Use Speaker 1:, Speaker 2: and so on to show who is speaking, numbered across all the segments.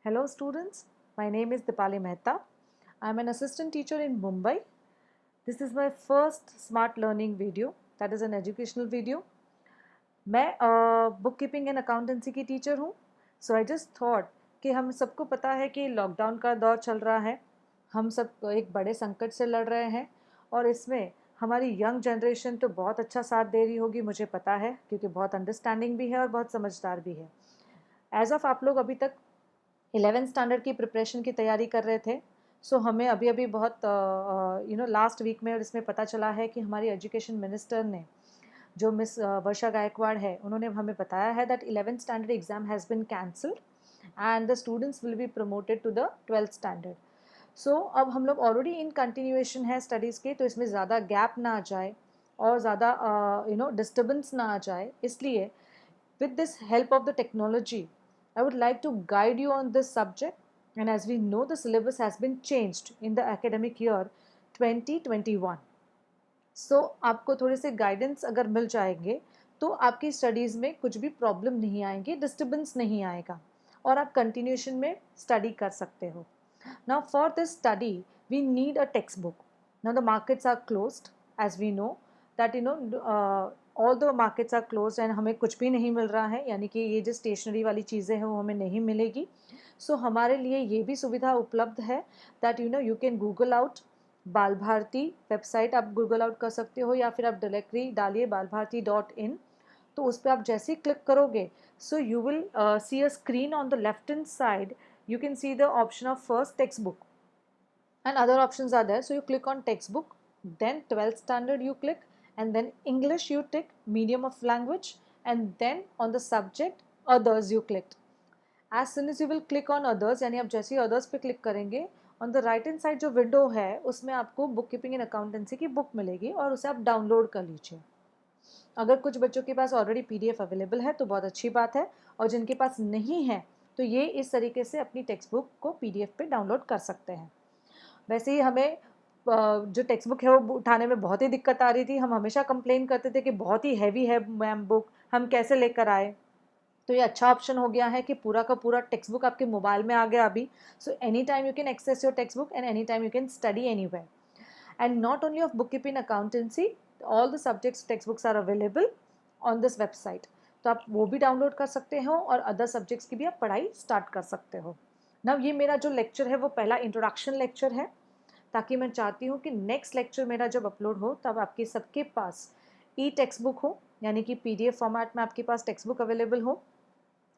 Speaker 1: Hello students, my name is Dipali Mehta. I am an assistant teacher in Mumbai. This is my first smart learning video, that is an educational video. मैं book keeping and accountancy की teacher हूँ. सो I just thought कि हम सबको पता है कि lockdown का दौर चल रहा है, हम सब एक बड़े संकट से लड़ रहे हैं और इसमें हमारी यंग जनरेशन तो बहुत अच्छा साथ दे रही होगी, मुझे पता है, क्योंकि बहुत अंडरस्टैंडिंग भी है और बहुत समझदार भी है. एज ऑफ आप लोग अभी तक 11th स्टैंडर्ड की प्रिपरेशन की तैयारी कर रहे थे. सो हमें अभी अभी बहुत लास्ट वीक में और इसमें पता चला है कि हमारी एजुकेशन मिनिस्टर ने, जो मिस वर्षा गायकवाड़ है, उन्होंने हमें बताया है that 11th standard exam has been cancelled and the students will be promoted to the 12th standard. So अब हम लोग ऑलरेडी इन कंटिन्यूएशन है स्टडीज़ के, तो इसमें ज़्यादा गैप ना आ जाए और ज़्यादा डिस्टर्बेंस ना आ जाए, इसलिए with this help of the technology, I would like to guide you on this subject. And as we know, the syllabus has been changed in the academic year 2021. So आपको थोड़े से गाइडेंस अगर मिल जाएंगे तो आपकी स्टडीज़ में कुछ भी प्रॉब्लम नहीं आएंगे, डिस्टर्बेंस नहीं आएगा और आप कंटिन्यूएशन में स्टडी कर सकते हो. Now for this study we need a textbook. Now the markets are closed, as we know that all the markets are closed and हमें कुछ भी नहीं मिल रहा है, यानी कि ये जो स्टेशनरी वाली चीज़ें हैं वो हमें नहीं मिलेगी. सो हमारे लिए ये भी सुविधा उपलब्ध है that you can Google out बाल भारती वेबसाइट, आप गूगल आउट कर सकते हो या फिर आप डायरेक्टली डालिए balbharti.in. तो उस पर आप जैसे ही क्लिक करोगे, so you will see a screen on the left hand side. You can see the option of first textbook and other options are there. So you click on textbook, then 12th standard you click, and then English you tick, medium of language, and then on the subject others you clicked. As soon as you will click on others, यानी आप जैसे ही others पे click करेंगे, on the right hand side जो window है उसमें आपको book keeping and accountancy की बुक मिलेगी और उसे आप डाउनलोड कर लीजिए. अगर कुछ बच्चों के पास ऑलरेडी PDF अवेलेबल है तो बहुत अच्छी बात है, और जिनके पास नहीं है तो ये इस तरीके से अपनी टेक्स्ट बुक को PDF पे डाउनलोड कर सकते हैं. वैसे ही हमें जो टेक्स्ट बुक है वो उठाने में बहुत ही दिक्कत आ रही थी. हम हमेशा कंप्लेन करते थे कि बहुत ही हैवी है मैम बुक, हम कैसे लेकर आए. तो ये अच्छा ऑप्शन हो गया है कि पूरा का पूरा टेक्स्ट बुक आपके मोबाइल में आ गया अभी. So any time you can access your text book and any time you can study anywhere. And not only of bookkeeping accountancy, all the subjects textbooks are available on this website. तो आप वो भी download कर सकते हो और other subjects की भी आप पढ़ाई स्टार्ट कर सकते हो. नाउ ये मेरा जो लेक्चर है वो पहला इंट्रोडक्शन लेक्चर है, ताकि मैं चाहती हूँ कि नेक्स्ट लेक्चर मेरा जब अपलोड हो तब आपके सबके पास ई टेक्स्ट बुक हो, यानी कि PDF फॉर्मेट में आपके पास टेक्स्ट बुक अवेलेबल हो,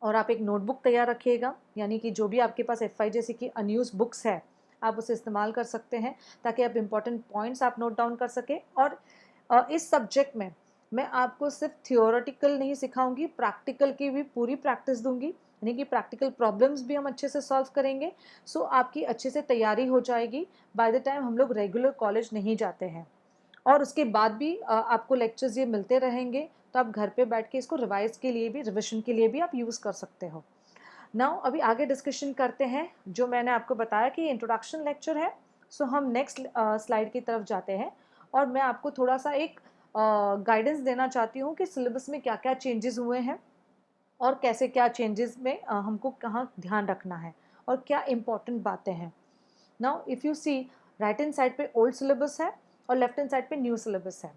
Speaker 1: और आप एक नोटबुक तैयार रखिएगा, यानी कि जो भी आपके पास FI जैसे कि अनयूज बुक्स है आप उसे इस्तेमाल कर सकते हैं ताकि आप इम्पॉर्टेंट पॉइंट्स आप नोट डाउन कर सकें. और इस सब्जेक्ट में मैं आपको सिर्फ थियोरेटिकल नहीं सिखाऊंगी, प्रैक्टिकल की भी पूरी प्रैक्टिस दूंगी, यानी कि प्रैक्टिकल प्रॉब्लम्स भी हम अच्छे से सॉल्व करेंगे. सो आपकी अच्छे से तैयारी हो जाएगी बाय द टाइम हम लोग रेगुलर कॉलेज नहीं जाते हैं. और उसके बाद भी आपको लेक्चर्स ये मिलते रहेंगे, तो आप घर पे बैठ के इसको रिवाइज के लिए भी, रिविजन के लिए भी आप यूज़ कर सकते हो. नाउ अभी आगे डिस्कशन करते हैं. जो मैंने आपको बताया कि इंट्रोडक्शन लेक्चर है, सो हम नेक्स्ट स्लाइड की तरफ जाते हैं और मैं आपको थोड़ा सा एक गाइडेंस देना चाहती हूँ कि सिलेबस में क्या क्या चेंजेस हुए हैं और कैसे क्या चेंजेस में हमको कहाँ ध्यान रखना है और क्या इम्पोर्टेंट बातें हैं. Now if you see, right hand side पे ओल्ड सिलेबस है और लेफ्ट हैंड साइड पे न्यू सिलेबस है.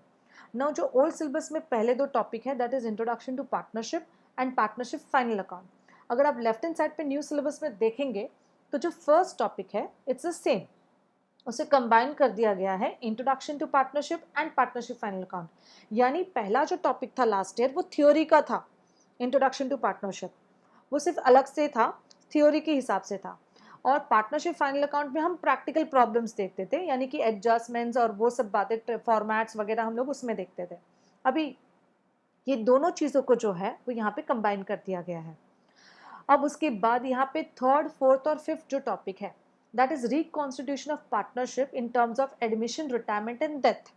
Speaker 1: नाउ जो ओल्ड सिलेबस में पहले दो टॉपिक है, that is introduction to partnership and partnership final account. अगर आप लेफ्ट हैंड साइड पे न्यू सिलेबस में देखेंगे तो जो फर्स्ट टॉपिक है इट्स द सेम, उसे कंबाइन कर दिया गया है, introduction to partnership and partnership final account. यानी पहला जो टॉपिक था लास्ट ईयर वो थ्योरी का था, इंट्रोडक्शन टू पार्टनरशिप वो सिर्फ अलग से था, थ्योरी के हिसाब से था. और पार्टनरशिप फाइनल अकाउंट में हम प्रैक्टिकल प्रॉब्लम्स देखते थे, यानी कि एडजस्टमेंट्स और वो सब बातें, फॉर्मेट्स वगैरह हम लोग उसमें देखते थे. अभी ये दोनों चीज़ों को जो है वो यहाँ पे कंबाइन कर दिया गया है. अब उसके बाद यहाँ पे थर्ड, फोर्थ और फिफ्थ जो टॉपिक है, that is reconstitution of partnership in terms of admission, retirement and death.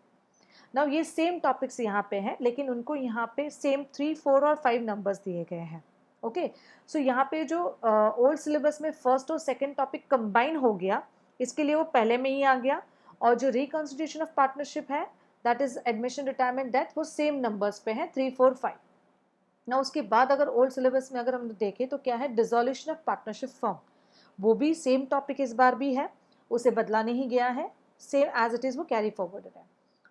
Speaker 1: Now ये सेम टॉपिक्स यहाँ पे हैं, लेकिन उनको यहाँ पे सेम 3, 4 और 5 नंबर्स दिए गए हैं. ओके, सो यहाँ पे जो ओल्ड सिलेबस में फर्स्ट और सेकंड टॉपिक कंबाइन हो गया, इसके लिए वो पहले में ही आ गया. और जो रिकॉन्स्टिट्यूशन ऑफ पार्टनरशिप है, that is admission, retirement, death, वो सेम नंबर्स पे हैं, 3, 4, 5. ना उसके बाद अगर ओल्ड सिलेबस में अगर हम देखें तो क्या है, डिसोल्यूशन ऑफ पार्टनरशिप फॉर्म, वो भी सेम टॉपिक इस बार भी है, उसे बदला नहीं गया है, सेम एज इट इज़ वो कैरी फॉरवर्ड है।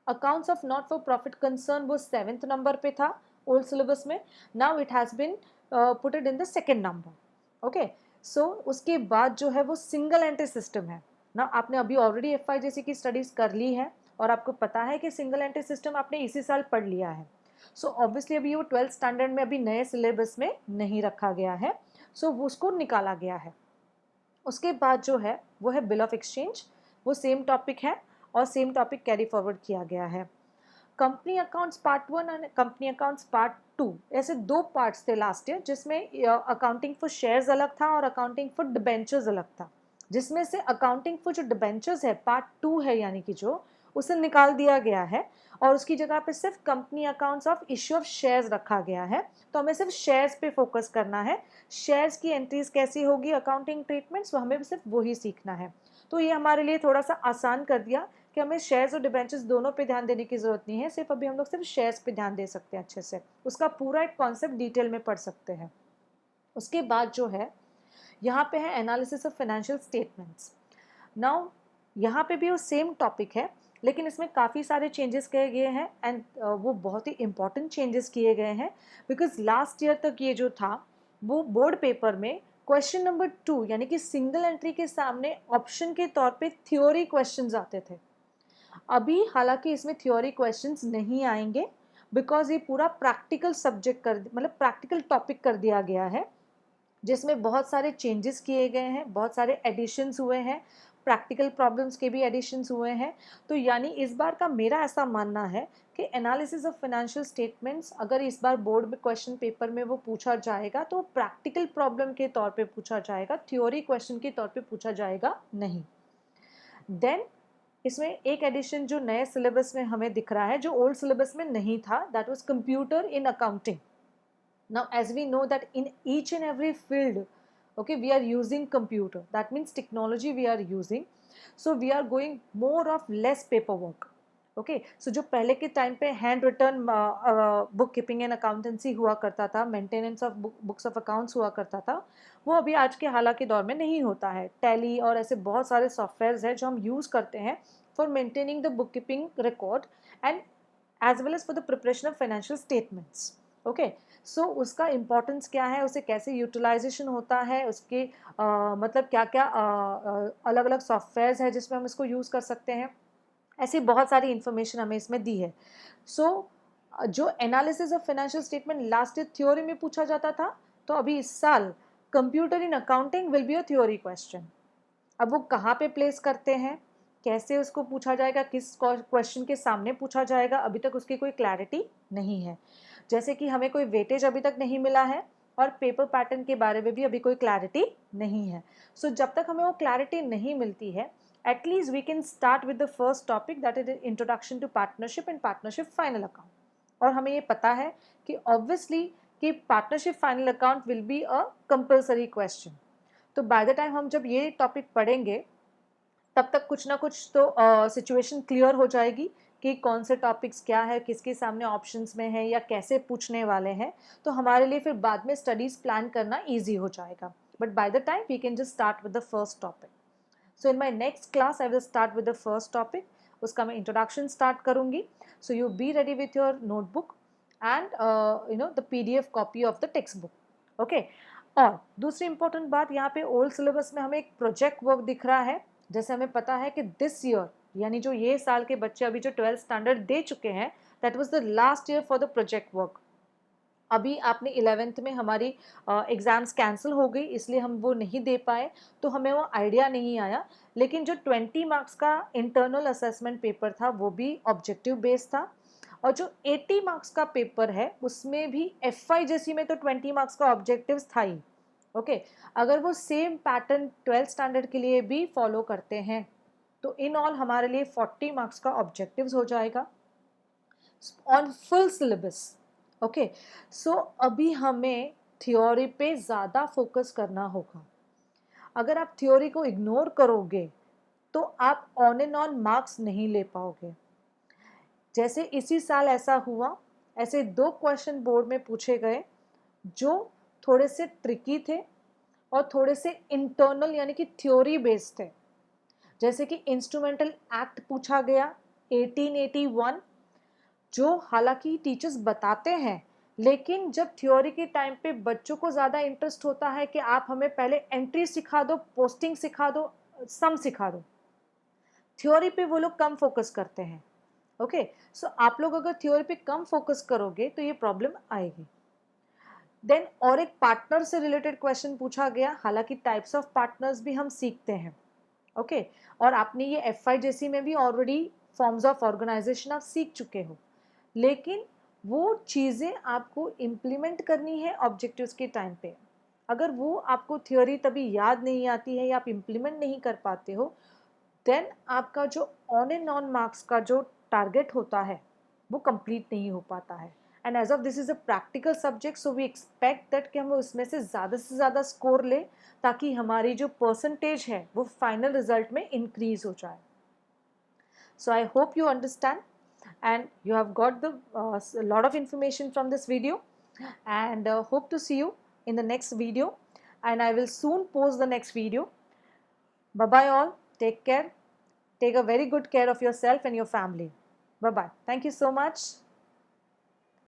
Speaker 1: Accounts of not for profit concern वो 7th नंबर पे था ओल्ड सिलेबस में, now it has been putted in the 2nd number. Okay, so उसके बाद जो है वो सिंगल एंट्री सिस्टम है ना। आपने अभी ऑलरेडी FIJC की स्टडीज़ कर ली है और आपको पता है कि सिंगल एंट्री सिस्टम आपने इसी साल पढ़ लिया है। सो ऑब्वियसली अभी वो 12th स्टैंडर्ड में अभी नए सिलेबस में नहीं रखा गया है, सो वो उसको निकाला गया है। उसके बाद जो है वो है बिल ऑफ एक्सचेंज, वो सेम टॉपिक है और सेम टॉपिक कैरी फॉरवर्ड किया गया है। कंपनी अकाउंट्स पार्ट 1 और कंपनी अकाउंट्स पार्ट 2, ऐसे 2 पार्ट्स थे लास्ट ईयर, जिसमें अकाउंटिंग फॉर शेयर्स अलग था और अकाउंटिंग फॉर डिबेंचर्स अलग था। जिसमें से अकाउंटिंग फॉर जो डिबेंचर्स है पार्ट 2 है, यानी कि जो उसे निकाल दिया गया है और उसकी जगह पे सिर्फ company accounts of issue of shares रखा गया है। तो हमें सिर्फ शेयर्स पे फोकस करना है, शेयर्स की एंट्रीज कैसी होगी, अकाउंटिंग ट्रीटमेंट्स, वो हमें सिर्फ वही सीखना है। तो ये हमारे लिए थोड़ा सा आसान कर दिया कि हमें शेयर्स और डिबेंचर्स दोनों पे ध्यान देने की ज़रूरत नहीं है, सिर्फ अभी हम लोग सिर्फ शेयर्स पे ध्यान दे सकते हैं अच्छे से, उसका पूरा एक कॉन्सेप्ट डिटेल में पढ़ सकते हैं। उसके बाद जो है यहाँ पे है analysis of financial statements. Now यहाँ पे भी वो सेम टॉपिक है, लेकिन इसमें काफ़ी सारे चेंजेस किए गए हैं एंड वो बहुत ही इंपॉर्टेंट चेंजेस किए गए हैं, बिकॉज लास्ट ईयर तक ये जो था वो बोर्ड पेपर में क्वेश्चन नंबर 2 यानी कि सिंगल एंट्री के सामने ऑप्शन के तौर पे थ्योरी क्वेश्चंस आते थे। अभी हालांकि इसमें थ्योरी क्वेश्चंस नहीं आएंगे, बिकॉज ये पूरा प्रैक्टिकल सब्जेक्ट कर मतलब प्रैक्टिकल टॉपिक कर दिया गया है, जिसमें बहुत सारे चेंजेस किए गए हैं, बहुत सारे एडिशंस हुए हैं, प्रैक्टिकल प्रॉब्लम्स के भी एडिशंस हुए हैं। तो यानी इस बार का मेरा ऐसा मानना है कि एनालिसिस ऑफ फाइनेंशियल स्टेटमेंट्स अगर इस बार बोर्ड में क्वेश्चन पेपर में वो पूछा जाएगा तो प्रैक्टिकल प्रॉब्लम के तौर पे पूछा जाएगा, थ्योरी क्वेश्चन के तौर पे पूछा जाएगा नहीं। देन इसमें एक एडिशन जो नए सिलेबस में हमें दिख रहा है, जो ओल्ड सिलेबस में नहीं था, that was computer in accounting. Now, as we know that in each and every field, okay, we are using computer. That means technology we are using. So we are going more of less paperwork. Okay, so जो पहले के time पे handwritten book keeping and accountancy हुआ करता था, maintenance of books of accounts हुआ करता था, वो अभी आज के हालांकि दौर में नहीं होता है। टैली और ऐसे बहुत सारे सॉफ्टवेयर्स हैं जो हम यूज़ करते हैं for maintaining the book keeping record and as well as for the preparation of financial statements. Okay, so उसका इम्पोर्टेंस क्या है, उसे कैसे यूटिलाइजेशन होता है, उसके मतलब क्या क्या अलग अलग सॉफ्टवेयर्स है जिसमें हम इसको यूज़ कर सकते हैं, ऐसी बहुत सारी इन्फॉर्मेशन हमें इसमें दी है। सो जो analysis of financial statement last year theory में पूछा जाता था, तो अभी इस साल computer in accounting will be a theory question. अब वो कहाँ पे प्लेस करते हैं, कैसे उसको पूछा जाएगा, किस क्वेश्चन के सामने पूछा जाएगा, अभी तक उसकी कोई क्लैरिटी नहीं है। जैसे कि हमें कोई वेटेज अभी तक नहीं मिला है और पेपर पैटर्न के बारे में भी अभी कोई क्लैरिटी नहीं है। सो जब तक हमें वो क्लैरिटी नहीं मिलती है, at least we can start with the first topic, that is introduction to partnership and partnership final account. और हमें ये पता है कि ऑब्वियसली कि partnership final account will be a compulsory question. तो बाय द टाइम हम जब ये टॉपिक पढ़ेंगे तब तक कुछ ना कुछ तो सिचुएशन क्लियर हो जाएगी कि कौन से टॉपिक्स क्या है, किसके सामने ऑप्शंस में है या कैसे पूछने वाले हैं। तो हमारे लिए फिर बाद में स्टडीज़ प्लान करना ईजी हो जाएगा। But by the time we can just start with the first topic. So in my next class I will start with the first topic, उसका मैं इंट्रोडक्शन स्टार्ट करूँगी। So you be ready with your notebook and the PDF copy of the text book. Okay, और दूसरी important बात, यहाँ पे old syllabus में हमें एक प्रोजेक्ट वर्क दिख रहा है। जैसे हमें पता है कि दिस ईयर यानी जो ये साल के बच्चे अभी जो 12th स्टैंडर्ड दे चुके हैं, that was the last year for the project work. अभी आपने 11th में हमारी एग्ज़ाम्स कैंसिल हो गई, इसलिए हम वो नहीं दे पाए, तो हमें वो आइडिया नहीं आया। लेकिन जो 20 मार्क्स का इंटरनल असेसमेंट पेपर था वो भी ऑब्जेक्टिव बेस्ड था, और जो 80 मार्क्स का पेपर है उसमें भी FIJC में तो 20 मार्क्स का ऑब्जेक्टिव्स था ही। ओके, अगर वो सेम पैटर्न 12th स्टैंडर्ड के लिए भी फॉलो करते हैं तो इन ऑल हमारे लिए 40 मार्क्स का ऑब्जेक्टिव्स हो जाएगा ऑन फुल सिलेबस। ओके, सो अभी हमें थ्योरी पे ज़्यादा फोकस करना होगा। अगर आप थ्योरी को इग्नोर करोगे तो आप ऑन एंड ऑन मार्क्स नहीं ले पाओगे। जैसे इसी साल ऐसा हुआ, ऐसे 2 क्वेश्चन बोर्ड में पूछे गए जो थोड़े से ट्रिकी थे, और थोड़े से इंटरनल यानी कि थ्योरी बेस्ड थे। जैसे कि इंस्ट्रूमेंटल एक्ट पूछा गया 1881, जो हालांकि टीचर्स बताते हैं, लेकिन जब थ्योरी के टाइम पे बच्चों को ज़्यादा इंटरेस्ट होता है कि आप हमें पहले एंट्री सिखा दो, पोस्टिंग सिखा दो, सम सिखा दो, थ्योरी पे वो लोग कम फोकस करते हैं। ओके, सो आप लोग अगर थ्योरी पे कम फोकस करोगे तो ये प्रॉब्लम आएगी। देन और एक पार्टनर से रिलेटेड क्वेश्चन पूछा गया, हालांकि टाइप्स ऑफ पार्टनर्स भी हम सीखते हैं। ओके, और आपने ये FIJC में भी ऑलरेडी फॉर्म्स ऑफ ऑर्गेनाइजेशन आप सीख चुके हो, लेकिन वो चीज़ें आपको इम्प्लीमेंट करनी है ऑब्जेक्टिव्स के टाइम पे। अगर वो आपको थ्योरी तभी याद नहीं आती है या आप इम्प्लीमेंट नहीं कर पाते हो, देन आपका जो ऑन एंड ऑन मार्क्स का जो टारगेट होता है वो कंप्लीट नहीं हो पाता है। And as of this is a practical subject, so we expect that कि हम उसमें से ज़्यादा स्कोर लें, ताकि हमारी जो परसेंटेज है वो फाइनल रिजल्ट में इंक्रीज हो जाए। So I hope you understand and you have got the lot of information from this video, and hope to see you in the next video, and I will soon post the next video. Bye bye all, take care, take a very good care of yourself and your family. Bye bye, thank you so much.